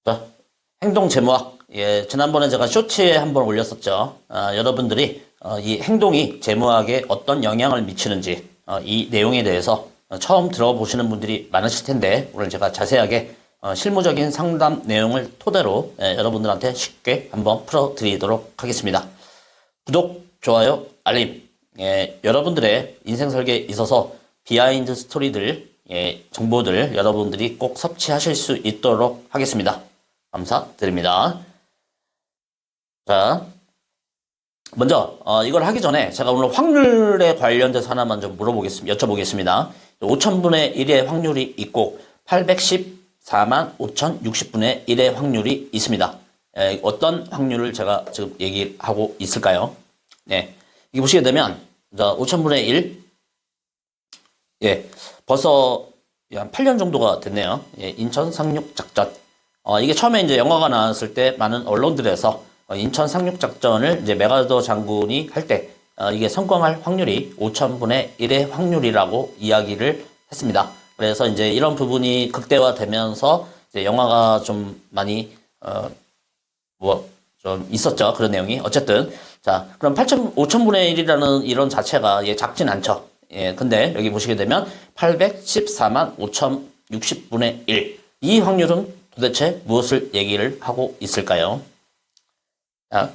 자, 행동 재무학. 예, 지난번에 제가 쇼츠에 한번 올렸었죠. 여러분들이 이 행동이 재무학에 어떤 영향을 미치는지 이 내용에 대해서 처음 들어보시는 분들이 많으실 텐데 오늘 제가 자세하게 실무적인 상담 내용을 토대로 여러분들한테 쉽게 한번 풀어드리도록 하겠습니다. 구독, 좋아요, 알림. 여러분들의 인생 설계에 있어서 비하인드 스토리들, 정보들 여러분들이 꼭 섭취하실 수 있도록 하겠습니다. 감사드립니다. 자, 먼저 이걸 하기 전에 제가 오늘 확률에 관련돼서 하나만 좀 여쭤보겠습니다. 5000분의 1의 확률이 있고 814만 5060분의 1의 확률이 있습니다. 어떤 확률을 제가 지금 얘기하고 있을까요? 네, 이게 보시게 되면 5000분의 1, 벌써 한 8년 정도가 됐네요. 인천 상륙작전. 이게 처음에 이제 영화가 나왔을 때 많은 언론들에서 인천 상륙작전을 이제 메가더 장군이 할 때 이게 성공할 확률이 5000분의 1의 확률이라고 이야기를 했습니다. 그래서 이제 이런 부분이 극대화되면서 이제 영화가 좀 많이 좀 있었죠. 그런 내용이. 어쨌든 자, 그럼 5000분의 1이라는 이런 자체가 작진 않죠. 근데 여기 보시게 되면 814만 5060분의 1. 이 확률은 도대체 무엇을 얘기를 하고 있을까요? 자,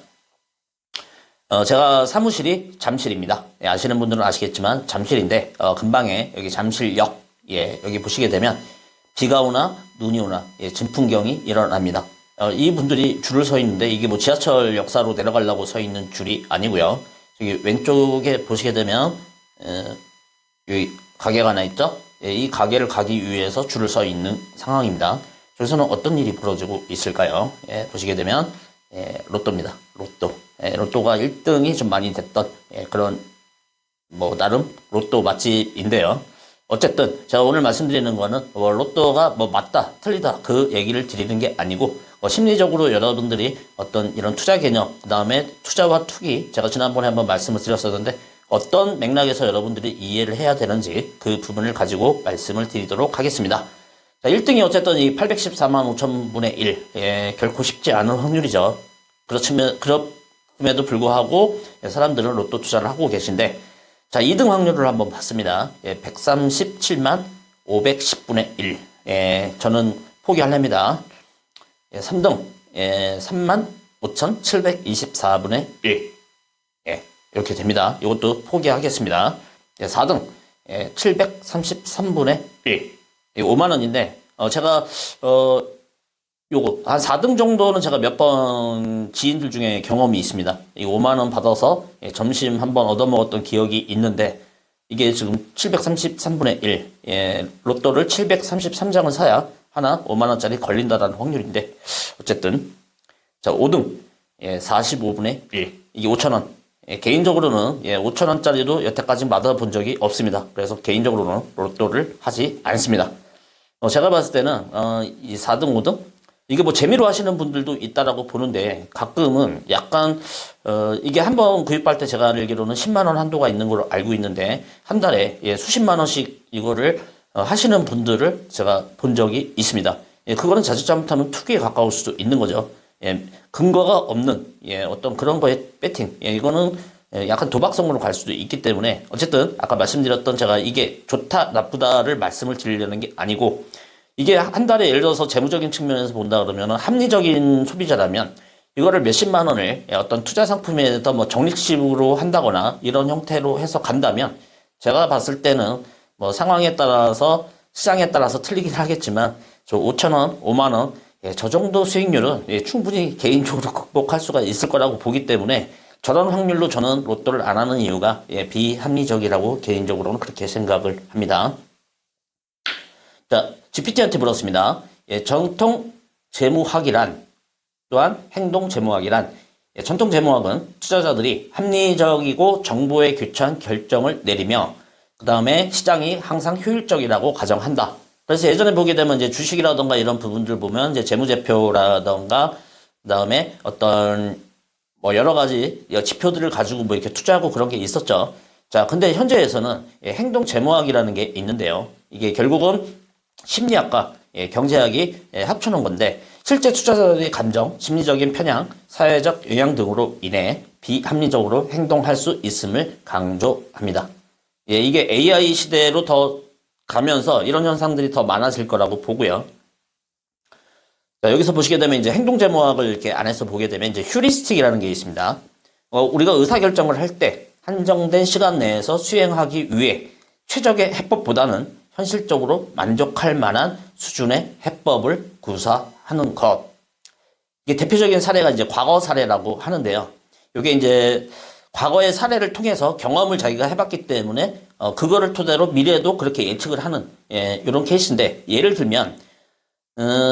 제가 사무실이 잠실입니다. 아시는 분들은 아시겠지만 잠실인데 근방에 여기 잠실역, 여기 보시게 되면 비가 오나 눈이 오나 진풍경이 일어납니다. 이 분들이 줄을 서 있는데 이게 뭐 지하철 역사로 내려가려고 서 있는 줄이 아니고요. 여기 왼쪽에 보시게 되면 여기 가게가 하나 있죠? 이 가게를 가기 위해서 줄을 서 있는 상황입니다. 저기서는 어떤 일이 벌어지고 있을까요? 보시게 되면 로또입니다. 로또. 로또가 1등이 좀 많이 됐던 그런 뭐 나름 로또 맛집인데요. 어쨌든 제가 오늘 말씀드리는 거는 로또가 뭐 맞다 틀리다 그 얘기를 드리는 게 아니고 심리적으로 여러분들이 어떤 이런 투자 개념, 그 다음에 투자와 투기, 제가 지난번에 한번 말씀을 드렸었는데 어떤 맥락에서 여러분들이 이해를 해야 되는지 그 부분을 가지고 말씀을 드리도록 하겠습니다. 자, 1등이 어쨌든 이 814만 5000분의 1. 결코 쉽지 않은 확률이죠. 그럼에도 불구하고 사람들은 로또 투자를 하고 계신데, 자, 2등 확률을 한번 봤습니다. 137만 510분의 1. 저는 포기하렵니다. 3등, 3만 5724분의 1. 이렇게 됩니다. 이것도 포기하겠습니다. 4등, 733분의 1. 5만원인데, 제가, 요거, 한 4등 정도는 제가 몇 번 지인들 중에 경험이 있습니다. 이 5만원 받아서 점심 한번 얻어먹었던 기억이 있는데, 이게 지금 733분의 1. 로또를 733장을 사야 하나 5만원짜리 걸린다라는 확률인데, 어쨌든. 자, 5등, 45분의 1. 이게 5천원. 개인적으로는 5천원짜리도 여태까지 받아본 적이 없습니다. 그래서 개인적으로는 로또를 하지 않습니다. 제가 봤을 때는 이 4등, 5등 이게 뭐 재미로 하시는 분들도 있다라고 보는데 가끔은 약간 이게 한번 구입할 때 제가 알기로는 10만 원 한도가 있는 걸로 알고 있는데 한 달에 수십만 원씩 이거를 하시는 분들을 제가 본 적이 있습니다. 그거는 자칫 잘못하면 투기에 가까울 수도 있는 거죠. 근거가 없는 어떤 그런 거에 배팅, 이거는 약간 도박성으로 갈 수도 있기 때문에 어쨌든 아까 말씀드렸던 제가 이게 좋다 나쁘다를 말씀을 드리려는 게 아니고 이게 한 달에 예를 들어서 재무적인 측면에서 본다 그러면 합리적인 소비자라면 이거를 몇십만 원을 어떤 투자 상품에다 뭐 적립식으로 한다거나 이런 형태로 해서 간다면 제가 봤을 때는 뭐 상황에 따라서 시장에 따라서 틀리긴 하겠지만 저 5천원, 5만원 저 정도 수익률은 충분히 개인적으로 극복할 수가 있을 거라고 보기 때문에 저런 확률로 저는 로또를 안 하는 이유가 비합리적이라고 개인적으로는 그렇게 생각을 합니다. 자, GPT한테 물었습니다. 전통 재무학이란 또한 행동 재무학이란 전통 재무학은 투자자들이 합리적이고 정보에 규칙한 결정을 내리며 그 다음에 시장이 항상 효율적이라고 가정한다. 그래서 예전에 보게 되면 이제 주식이라던가 이런 부분들 보면 이제 재무제표라던가 그다음에 어떤 뭐 여러 가지 지표들을 가지고 뭐 이렇게 투자하고 그런 게 있었죠. 자, 근데 현재에서는 행동 재무학이라는 게 있는데요. 이게 결국은 심리학과 경제학이 합쳐놓은 건데 실제 투자자들의 감정, 심리적인 편향, 사회적 영향 등으로 인해 비합리적으로 행동할 수 있음을 강조합니다. 이게 AI 시대로 더 가면서 이런 현상들이 더 많아질 거라고 보고요. 자, 여기서 보시게 되면 이제 행동제모학을 이렇게 안에서 보게 되면 이제 휴리스틱이라는 게 있습니다. 우리가 의사결정을 할 때 한정된 시간 내에서 수행하기 위해 최적의 해법보다는 현실적으로 만족할 만한 수준의 해법을 구사하는 것. 이게 대표적인 사례가 이제 과거 사례라고 하는데요. 이게 이제 과거의 사례를 통해서 경험을 자기가 해봤기 때문에 그거를 토대로 미래에도 그렇게 예측을 하는 이런 케이스인데 예를 들면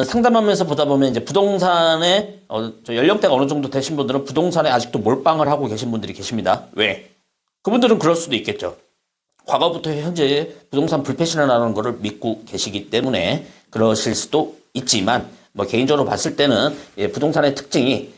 상담하면서 보다 보면 이제 부동산에 저 연령대가 어느 정도 되신 분들은 부동산에 아직도 몰빵을 하고 계신 분들이 계십니다. 왜? 그분들은 그럴 수도 있겠죠. 과거부터 현재 부동산 불패신이라는 거를 믿고 계시기 때문에 그러실 수도 있지만 뭐 개인적으로 봤을 때는 부동산의 특징이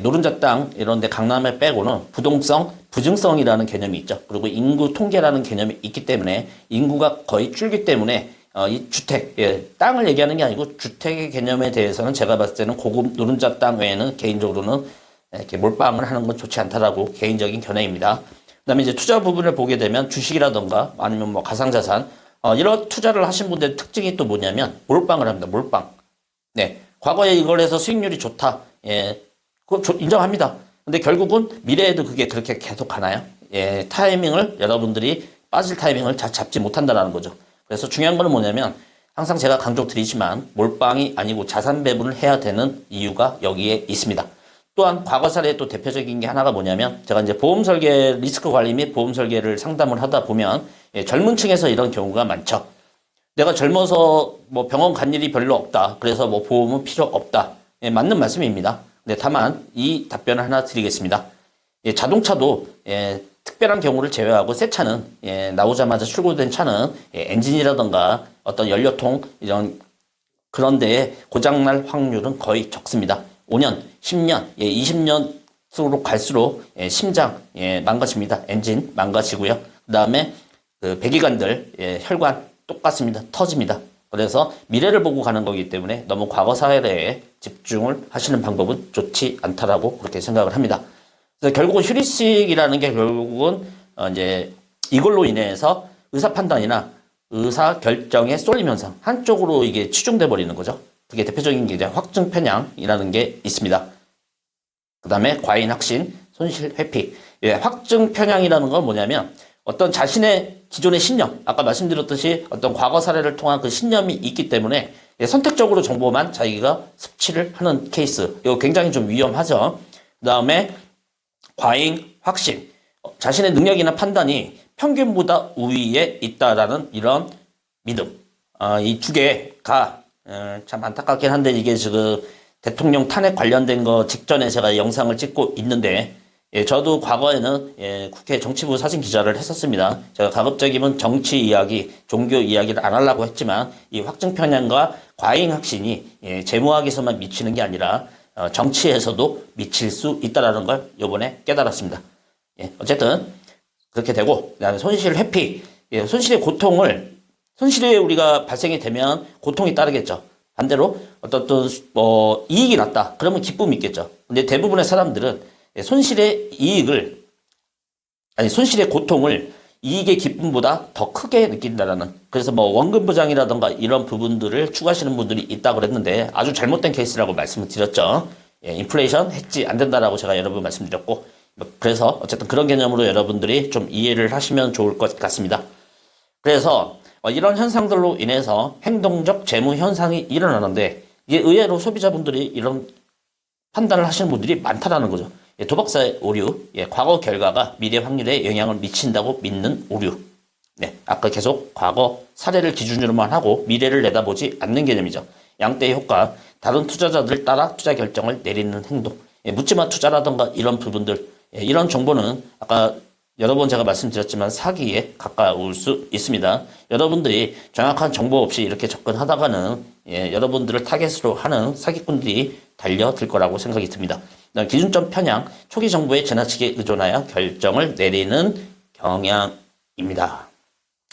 노른자 땅 이런 데 강남에 빼고는 부동성, 부증성이라는 개념이 있죠. 그리고 인구 통계라는 개념이 있기 때문에 인구가 거의 줄기 때문에 이 주택, 땅을 얘기하는 게 아니고 주택의 개념에 대해서는 제가 봤을 때는 고급 노른자 땅 외에는 개인적으로는 이렇게 몰빵을 하는 건 좋지 않다라고 개인적인 견해입니다. 그다음에 이제 투자 부분을 보게 되면 주식이라던가 아니면 뭐 가상자산 이런 투자를 하신 분들의 특징이 또 뭐냐면 몰빵을 합니다. 몰빵. 네, 과거에 이걸 해서 수익률이 좋다. 그거 인정합니다. 근데 결국은 미래에도 그게 그렇게 계속 가나요? 타이밍을 여러분들이 빠질 타이밍을 잘 잡지 못한다라는 거죠. 그래서 중요한 거는 뭐냐면 항상 제가 강조드리지만 몰빵이 아니고 자산 배분을 해야 되는 이유가 여기에 있습니다. 또한 과거 사례의 또 대표적인 게 하나가 뭐냐면 제가 이제 보험 설계 리스크 관리 및 보험 설계를 상담을 하다 보면 젊은 층에서 이런 경우가 많죠. 내가 젊어서 뭐 병원 간 일이 별로 없다. 그래서 뭐 보험은 필요 없다. 맞는 말씀입니다. 네, 다만 이 답변을 하나 드리겠습니다. 자동차도 특별한 경우를 제외하고 새 차는 나오자마자 출고된 차는 엔진이라던가 어떤 연료통 이런 그런 데에 고장날 확률은 거의 적습니다. 5년, 10년, 20년으로 갈수록 심장 망가집니다. 엔진 망가지고요. 그 다음에 그 배기관들 혈관 똑같습니다. 터집니다. 그래서 미래를 보고 가는 거기 때문에 너무 과거 사례에 집중을 하시는 방법은 좋지 않다라고 그렇게 생각을 합니다. 그래서 결국은 휴리스틱이라는 게 결국은 이제 이걸로 인해서 의사 판단이나 의사 결정의 쏠림 현상 한쪽으로 이게 치중돼 버리는 거죠. 그게 대표적인 게 이제 확증 편향이라는 게 있습니다. 그 다음에 과잉 확신, 손실 회피. 확증 편향이라는 건 뭐냐면 어떤 자신의 기존의 신념, 아까 말씀드렸듯이 어떤 과거 사례를 통한 그 신념이 있기 때문에 선택적으로 정보만 자기가 섭취를 하는 케이스. 이거 굉장히 좀 위험하죠. 그 다음에 과잉 확신. 자신의 능력이나 판단이 평균보다 우위에 있다라는 이런 믿음. 이 두 개가 참 안타깝긴 한데 이게 지금 대통령 탄핵 관련된 거 직전에 제가 영상을 찍고 있는데 저도 과거에는 국회 정치부 사진 기자를 했었습니다. 제가 가급적이면 정치 이야기, 종교 이야기를 안 하려고 했지만 이 확증 편향과 과잉 확신이 재무학에서만 미치는 게 아니라 정치에서도 미칠 수 있다는 걸 이번에 깨달았습니다. 어쨌든 그렇게 되고 그다음에 손실 회피, 손실이 우리가 발생이 되면 고통이 따르겠죠. 반대로 어떤 이익이 났다. 그러면 기쁨이 있겠죠. 근데 대부분의 사람들은 손실의 고통을 이익의 기쁨보다 더 크게 느낀다라는. 그래서 뭐 원금 보장이라던가 이런 부분들을 추구하시는 분들이 있다고 그랬는데 아주 잘못된 케이스라고 말씀을 드렸죠. 인플레이션 해지 안 된다라고 제가 여러 번 말씀드렸고, 그래서 어쨌든 그런 개념으로 여러분들이 좀 이해를 하시면 좋을 것 같습니다. 그래서 이런 현상들로 인해서 행동적 재무 현상이 일어나는데 이게 의외로 소비자분들이 이런 판단을 하시는 분들이 많다라는 거죠. 도박사의 오류, 과거 결과가 미래 확률에 영향을 미친다고 믿는 오류. 아까 계속 과거 사례를 기준으로만 하고 미래를 내다보지 않는 개념이죠. 양대의 효과, 다른 투자자들 따라 투자 결정을 내리는 행동, 묻지마 투자라던가 이런 부분들, 이런 정보는 아까 여러 번 제가 말씀드렸지만 사기에 가까울 수 있습니다. 여러분들이 정확한 정보 없이 이렇게 접근하다가는 여러분들을 타겟으로 하는 사기꾼들이 달려들 거라고 생각이 듭니다. 기준점 편향, 초기 정보에 지나치게 의존하여 결정을 내리는 경향입니다.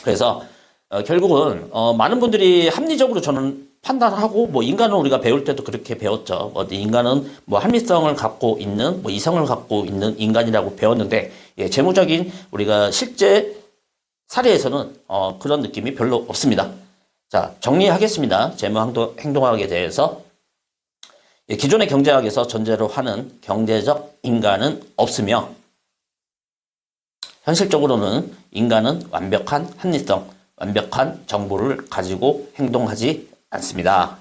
그래서 결국은 많은 분들이 합리적으로 저는 판단하고 뭐 인간은 우리가 배울 때도 그렇게 배웠죠. 인간은 뭐 합리성을 갖고 있는 뭐 이성을 갖고 있는 인간이라고 배웠는데 예, 재무적인 우리가 실제 사례에서는 그런 느낌이 별로 없습니다. 자, 정리하겠습니다. 재무 행동학에 대해서. 예, 기존의 경제학에서 전제로 하는 경제적 인간은 없으며 현실적으로는 인간은 완벽한 합리성, 완벽한 정보를 가지고 행동하지 않습니다.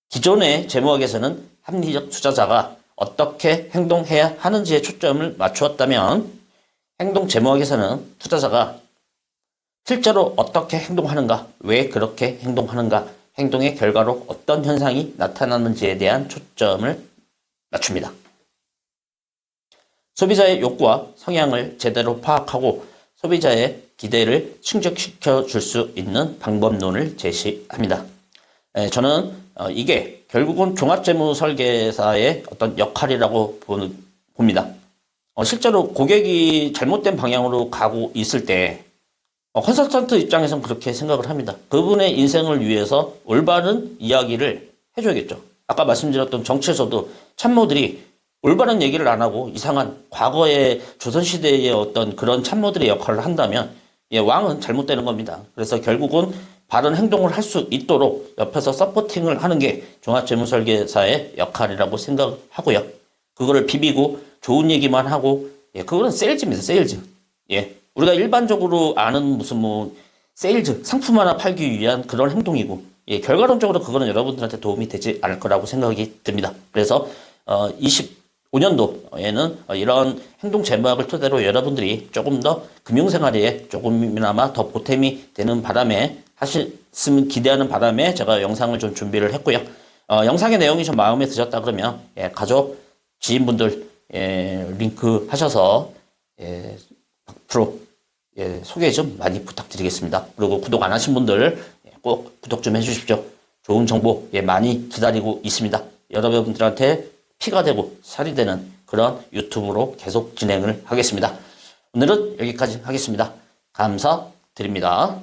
기존의 재무학에서는 합리적 투자자가 어떻게 행동해야 하는지에 초점을 맞추었다면 행동 재무학에서는 투자자가 실제로 어떻게 행동하는가, 왜 그렇게 행동하는가, 행동의 결과로 어떤 현상이 나타나는지에 대한 초점을 맞춥니다. 소비자의 욕구와 성향을 제대로 파악하고 소비자의 기대를 충족시켜 줄 수 있는 방법론을 제시합니다. 저는 이게 결국은 종합재무설계사의 어떤 역할이라고 봅니다. 실제로 고객이 잘못된 방향으로 가고 있을 때 컨설턴트 입장에서는 그렇게 생각을 합니다. 그분의 인생을 위해서 올바른 이야기를 해줘야겠죠. 아까 말씀드렸던 정치에서도 참모들이 올바른 얘기를 안 하고 이상한 과거의 조선시대의 어떤 그런 참모들의 역할을 한다면 예, 왕은 잘못되는 겁니다. 그래서 결국은 바른 행동을 할 수 있도록 옆에서 서포팅을 하는 게 종합재무설계사의 역할이라고 생각하고요. 그거를 비비고 좋은 얘기만 하고 예, 그거는 세일즈입니다. 세일즈. 예. 우리가 일반적으로 아는 무슨 뭐 세일즈, 상품 하나 팔기 위한 그런 행동이고 예, 결과론적으로 그거는 여러분들한테 도움이 되지 않을 거라고 생각이 듭니다. 그래서 25년도에는 이런 행동 재무학을 토대로 여러분들이 조금 더 금융생활에 조금이나마 더 보탬이 되는 바람에 하셨으면 기대하는 바람에 제가 영상을 좀 준비를 했고요. 영상의 내용이 좀 마음에 드셨다 그러면 예, 가족, 지인분들 예, 링크 하셔서 예, 앞으로 예, 소개 좀 많이 부탁드리겠습니다. 그리고 구독 안 하신 분들 꼭 구독 좀 해주십시오. 좋은 정보 예, 많이 기다리고 있습니다. 여러분들한테 피가 되고 살이 되는 그런 유튜브로 계속 진행을 하겠습니다. 오늘은 여기까지 하겠습니다. 감사드립니다.